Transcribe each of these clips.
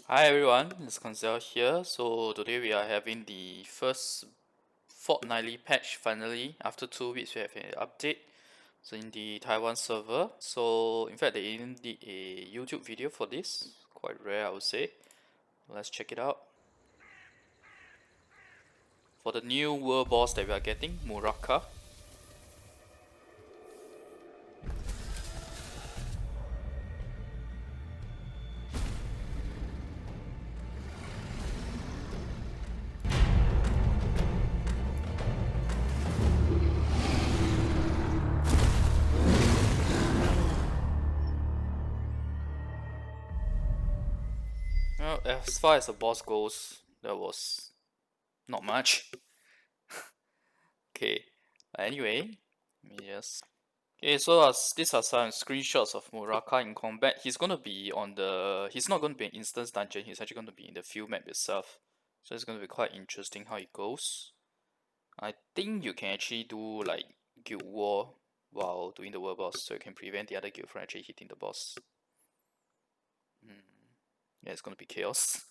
Hi everyone, it's Koinzell here. So today we are having the first fortnightly patch finally. After 2 weeks we have an update. So in the Taiwan server. So in fact they even did a YouTube video for this. Quite rare I would say. Let's check it out. For the new world boss that we are getting, Muraka. Well, as far as the boss goes, there was not much. Okay. Anyway, let me just okay, so these are some screenshots of Muraka in combat. He's gonna be on the. He's not gonna be an instance dungeon. He's actually gonna be in the field map itself. So it's gonna be quite interesting how it goes. I think you can actually do like guild war while doing the world boss, so you can prevent the other guild from actually hitting the boss. Yeah, it's gonna be chaos.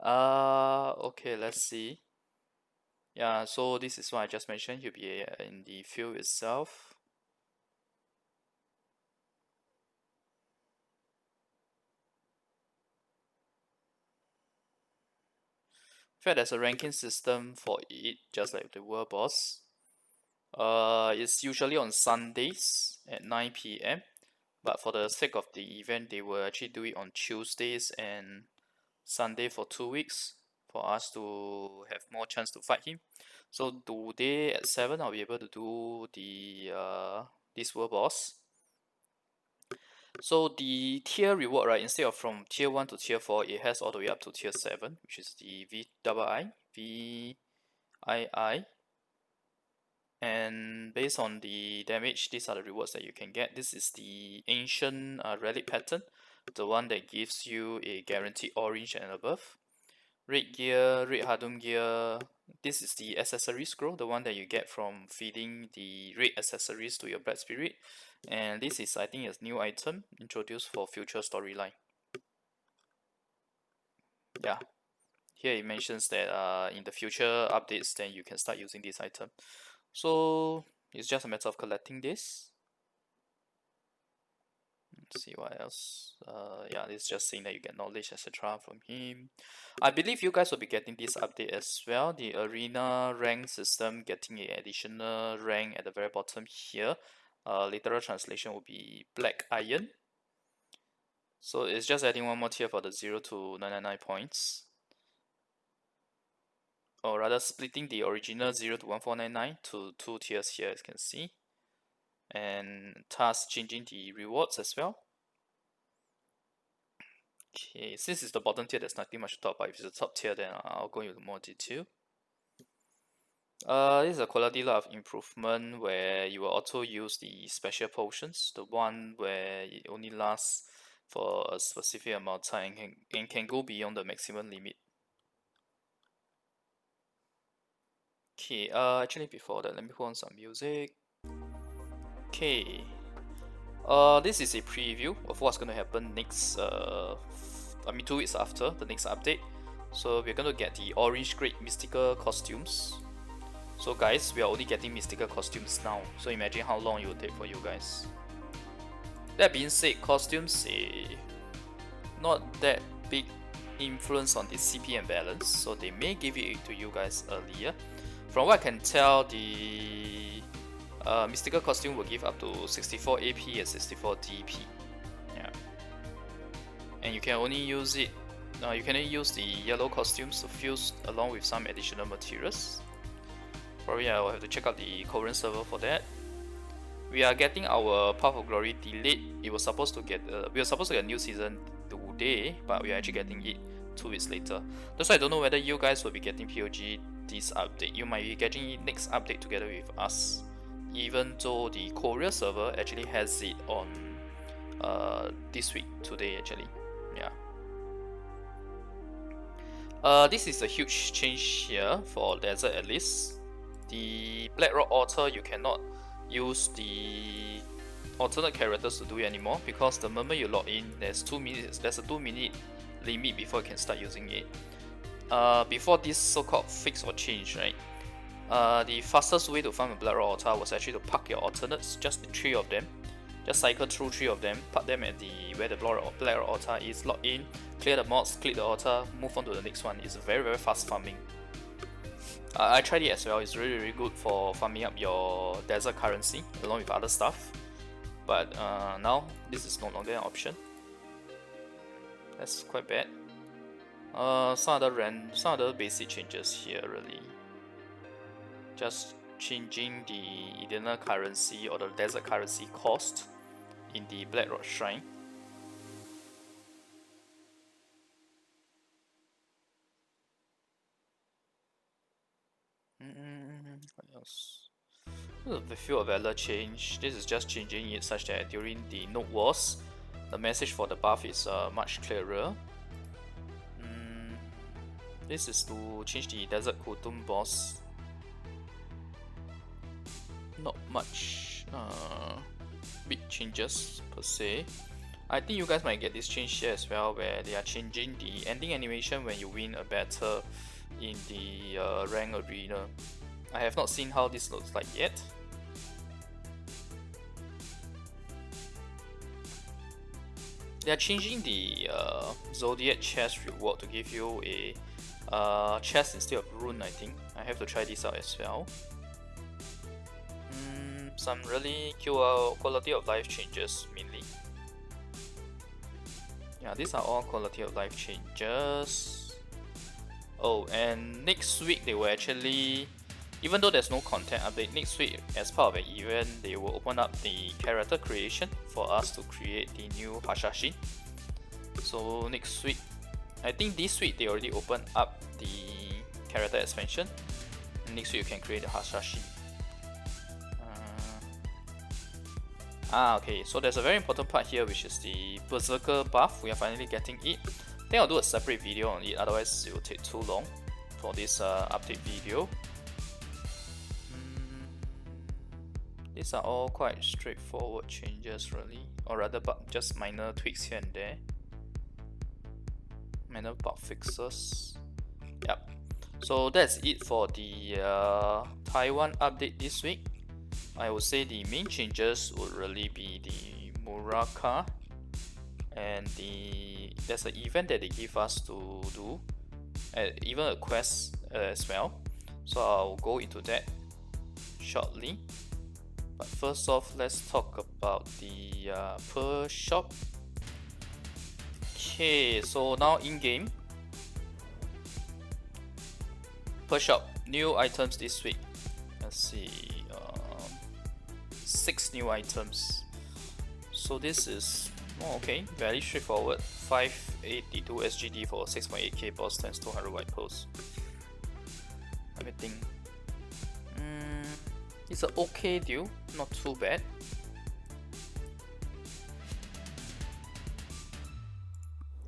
Okay, let's see. Yeah, so this is what I just mentioned. He'll be in the field itself. In fact, there's a ranking system for it, just like the world boss. It's usually on Sundays at 9 p.m. But for the sake of the event, they will actually do it on Tuesdays and Sunday for 2 weeks for us to have more chance to fight him. So today at 7, I'll be able to do the this world boss. So the tier reward, right, instead of from tier 1 to tier 4, it has all the way up to tier 7, which is the VII. And based on the damage, these are the rewards that you can get. This is the ancient relic pattern, the one that gives you a guaranteed orange and above. Red gear, red Hadum gear. This is the accessory scroll, the one that you get from feeding the red accessories to your black spirit. And this is, I think, a new item introduced for future storyline. Yeah, here it mentions that in the future updates, then you can start using this item. So it's just a matter of collecting this. Let's see what else. Yeah, it's just saying that you get knowledge, etc. from him. I believe you guys will be getting this update as well. The arena rank system getting an additional rank at the very bottom here. Literal translation will be black iron. So it's just adding one more tier for the 0 to 999 points. Or rather splitting the original 0 to 1499 to 2 tiers here, as you can see. And thus changing the rewards as well. Okay, since it's the bottom tier, there's nothing much to talk about. If it's the top tier, then I'll go into more detail. This is a quality of improvement where you will auto use the special potions, the one where it only lasts for a specific amount of time and can go beyond the maximum limit. Okay, actually before that, let me put on some music. Okay. This is a preview of what's going to happen next, 2 weeks after the next update. So we're going to get the orange grade mystical costumes. So guys, we are only getting mystical costumes now. So imagine how long it will take for you guys. That being said, costumes not that big influence on the CP and balance, so they may give it to you guys earlier. From what I can tell, the mystical costume will give up to 64 AP and 64 DP. Yeah, and you can only use it. You can only use the yellow costumes to fuse along with some additional materials. Probably I will have to check out the Korean server for that. We are getting our Path of Glory delayed. It was supposed to get we were supposed to get a new season today, but we are actually getting it 2 weeks later. That's why I don't know whether you guys will be getting POG this update. You might be getting it next update together with us, even though the Korea server actually has it on this week, today actually. Yeah. This is a huge change here for Desert at least. The Blackrock Altar, you cannot use the alternate characters to do it anymore, because the moment you log in, there's a 2 minute limit before you can start using it. Before this so-called fix or change, right? The fastest way to farm a Blackrock altar was actually to park your alternates, just the 3 of them. Just cycle through 3 of them, park them at where the Blackrock altar is, log in, clear the mods, click the altar, move on to the next one. It's very fast farming. I tried it as well. It's really good for farming up your desert currency along with other stuff. But now this is no longer an option. That's quite bad. Some other basic changes here really. Just changing the eternal currency or the desert currency cost in the Blackrock Shrine. What else? The Field of Valor change. This is just changing it such that during the Node Wars, the message for the buff is much clearer. This is to change the Desert Kutum boss. Not much big changes per se. I think you guys might get this change here as well, where they are changing the ending animation when you win a battle in the rank arena. I have not seen how this looks like yet. They are changing the Zodiac chest reward to give you a chest instead of rune, I think. I have to try this out as well. Some really quality of life changes mainly. Yeah, these are all quality of life changes. Oh, and next week they will actually, even though there's no content update, next week as part of an event they will open up the character creation for us to create the new Hashashin. So next week, I think this week they already opened up the character expansion. Next week you can create the Hashashin. Okay, so there's a very important part here, which is the Berserker buff. We are finally getting it. I think I'll do a separate video on it, otherwise it will take too long for this update video. These are all quite straightforward changes really, or rather but just minor tweaks here and there. Minor bug fixes. Yep. So that's it for the Taiwan update this week. I would say the main changes would really be the Muraka, and there's an event that they give us to do, even a quest as well. So I'll go into that shortly. But first off, let's talk about the per shop. Okay, so now in game, per shop, new items this week. Let's see. 6 new items. So this is okay, very straightforward. 582 SGD for 6.8k boss times 200 white pearls. Let me think. It's an okay deal, not too bad.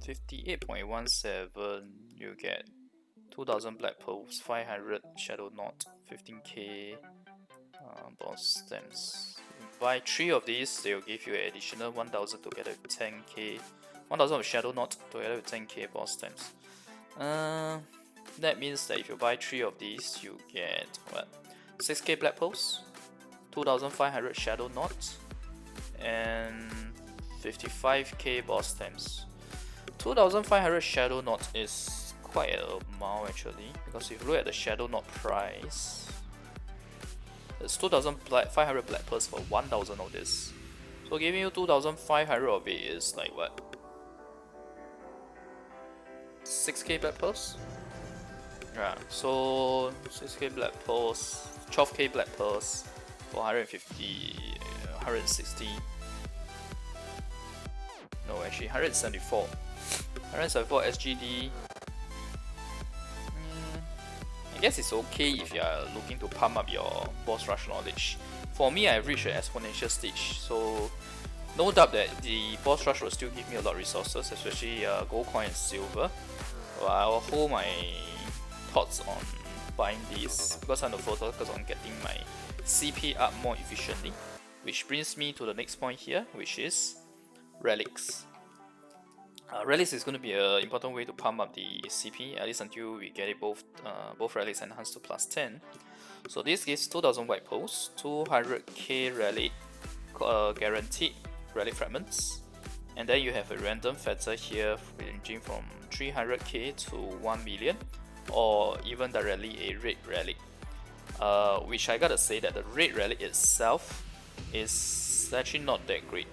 $58.17, you get 2000 black pearls, 500 shadow knot, 15k boss stamps. Buy 3 of these, they will give you an additional 1000 together with 10k, 1000 of shadow knot together with 10k boss stamps. That means that if you buy 3 of these, you get what? 6k black pearls, 2500 shadow knot, and 55k boss stamps. 2500 shadow knot is quite an amount actually, because if you look at the shadow knot price, it's 2500 black pearls for 1000 of this. So giving you 2500 of it is like what? 6k black pearls? Yeah, so 6k black pearls, 12k black pearls for 150, 160. No, actually 174. 174 SGD. I guess it's okay if you are looking to pump up your boss rush knowledge. For me, I've reached an exponential stage, so no doubt that the boss rush will still give me a lot of resources, especially gold coin and silver. So I'll hold my thoughts on buying these because I'm focus on getting my CP up more efficiently. Which brings me to the next point here, which is relics. Relics is going to be an important way to pump up the CP, at least until we get it both relics enhanced to +10. So this gives 2000 white pearls, 200k relic guaranteed relic fragments, and then you have a random factor here ranging from 300k to 1 million, or even directly a red relic. Which I gotta say that the red relic itself is actually not that great,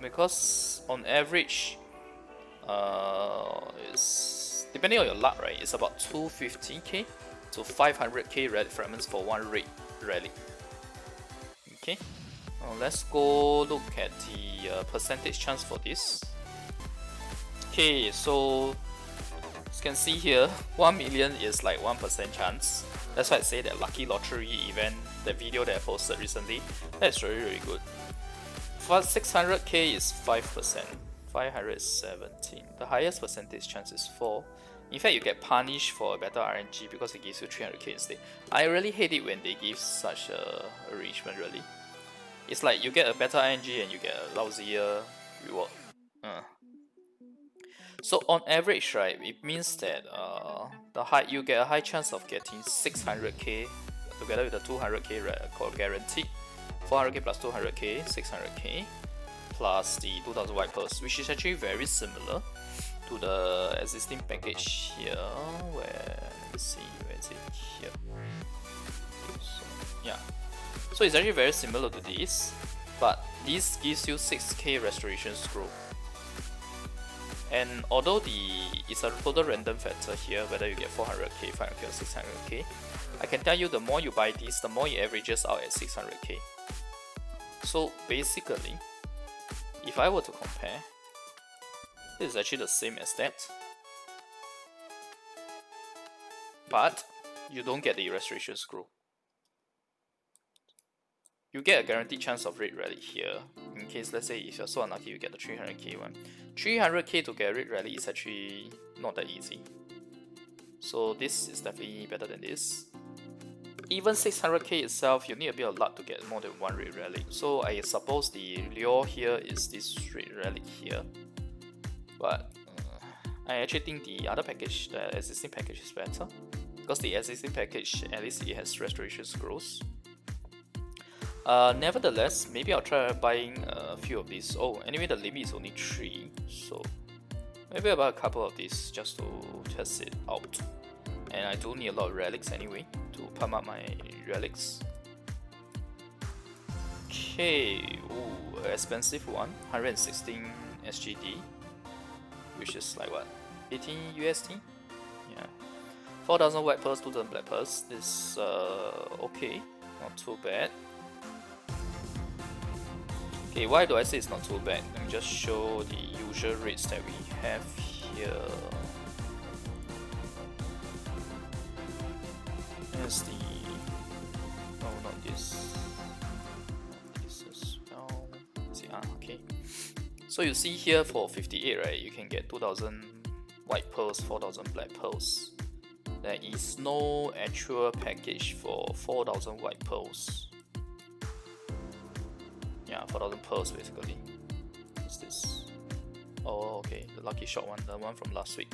because on average, it's depending on your luck, right? It's about 250k to 500k relic fragments for one red relic. Okay, now let's go look at the percentage chance for this. Okay, so as you can see here, 1 million is like 1% chance. That's why I say that lucky lottery event, the video that I posted recently, that's really good. For 600k is 5%, 500 is 17. The highest percentage chance is 4. In fact, you get punished for a better RNG because it gives you 300k instead. I really hate it when they give such a arrangement, really. It's like you get a better RNG and you get a lousier reward. So on average, right, it means that you get a high chance of getting 600k together with the 200k guaranteed, 400k plus 200k, 600k plus the 2000 white pearls, which is actually very similar to the existing package here. Let me see, where is it here? So, yeah, so it's actually very similar to this, but this gives you 6k restoration scroll. And although it's a total random factor here, whether you get 400k, 500k or 600k, I can tell you the more you buy this, the more it averages out at 600k. So basically, if I were to compare, this is actually the same as that, but you don't get the restoration scroll. You get a guaranteed chance of red relic here, in case, let's say, if you're so unlucky, you get the 300k one. 300k to get a red relic is actually not that easy. So this is definitely better than this. Even 600k itself, you need a bit of luck to get more than one red relic. So I suppose the lure here is this red relic here. But I actually think the other package, the existing package, is better. Because the existing package, at least it has restoration scrolls. Nevertheless, maybe I'll try buying a few of these. Oh, anyway, the limit is only 3, so maybe I'll buy a couple of these just to test it out. And I do need a lot of relics anyway to pump up my relics. Okay, ooh, expensive one, 116 SGD, which is like what, 18 USD? Yeah, 4000 white pearls, 2000 black pearls. This okay, not too bad. Okay, why do I say it's not too bad? Let me just show the usual rates that we have here. Here's the... no, not this. This as well. See, okay. So you see here for 58, right? You can get 2000 white pearls, 4000 black pearls. There is no actual package for 4000 white pearls. Yeah, 4000 pearls basically. What's this? Oh, okay, the lucky shot one, the one from last week.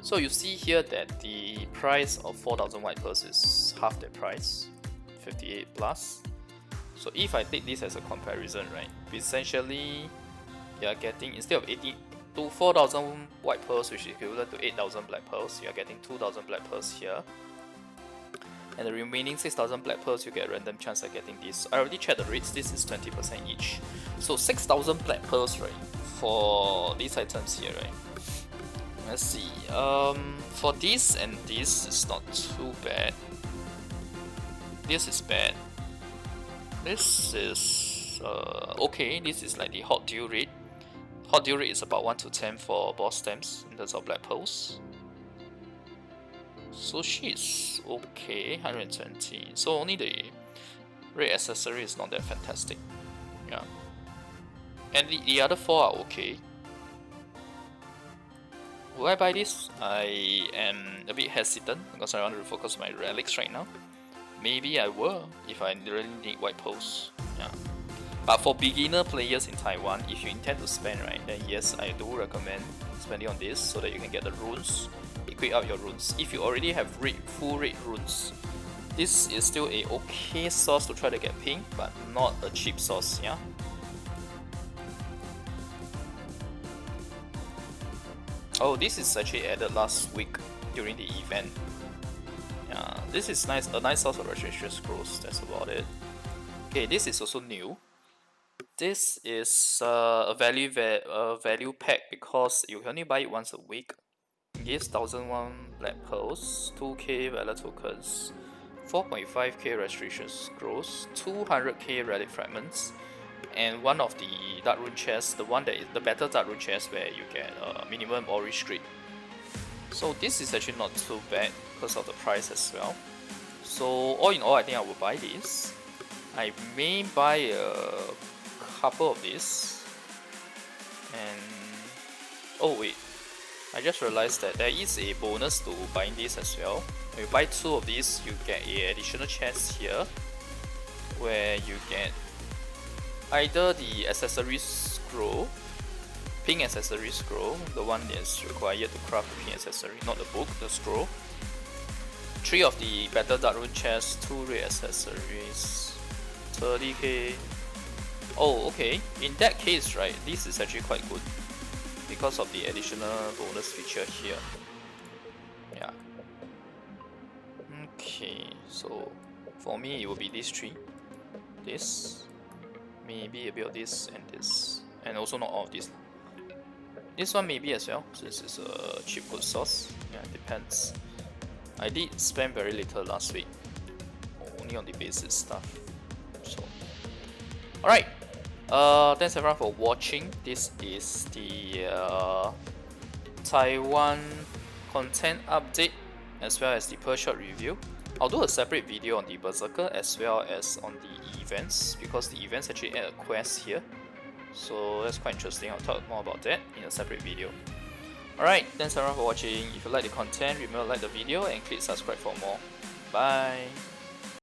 So you see here that the price of 4000 white pearls is half the price, 58 plus. So if I take this as a comparison, right, essentially you are getting, instead of 4000 white pearls, which is equivalent to 8000 black pearls, you are getting 2000 black pearls here. And the remaining 6000 black pearls, you get a random chance of getting this. I already checked the rates, this is 20% each. So 6000 black pearls, right, for these items here, right. Let's see, for this and this, it's not too bad. This is bad. This is okay, this is like the hot deal rate. Hot deal rate is about 1 to 10 for boss stamps in terms of black pearls. So she's okay, 120. So only the red accessory is not that fantastic. Yeah. And the other 4 are okay. Will I buy this? I am a bit hesitant because I want to focus on my relics right now. Maybe I will if I really need white pearls. Yeah. But for beginner players in Taiwan, if you intend to spend, right, then yes, I do recommend spending on this so that you can get the runes, equip up your runes. If you already have full red runes, this is still a okay source to try to get ping, but not a cheap source, yeah. Oh, this is actually added last week during the event. Yeah, this is nice, a nice source of registration scrolls. That's about it. Okay, this is also new. This is a value pack because you can only buy it once a week. It gives 1001 black pearls, 2k valor tokens, 4.5k registration scrolls, 200k relic fragments, and one of the dark rune chests, the one that is the better dark rune chest where you get minimum ori streak. So this is actually not too bad because of the price as well. So all in all, I think I will buy this. I may buy a couple of these. And oh wait, I just realized that there is a bonus to buying this as well. When you buy 2 of these, you get an additional chest here where you get either the accessory scroll, pink accessory scroll, the one that's required to craft the pink accessory, not the book, the scroll. 3 of the better dark rune chests, 2 red accessories, 30k. Oh, okay. In that case, right, this is actually quite good because of the additional bonus feature here. Yeah. Okay, so for me it will be these 3. This, maybe a bit of this and this, and also not all of this. This one maybe as well, since it's a cheap good source. Yeah, it depends. I did spend very little last week, only on the basic stuff. So, alright. Thanks everyone for watching. This is the Taiwan content update as well as the per shot review. I'll do a separate video on the Berserker as well as on the events because the events actually add a quest here. So that's quite interesting. I'll talk more about that in a separate video. Alright, thanks everyone for watching. If you like the content, remember to like the video and click subscribe for more. Bye!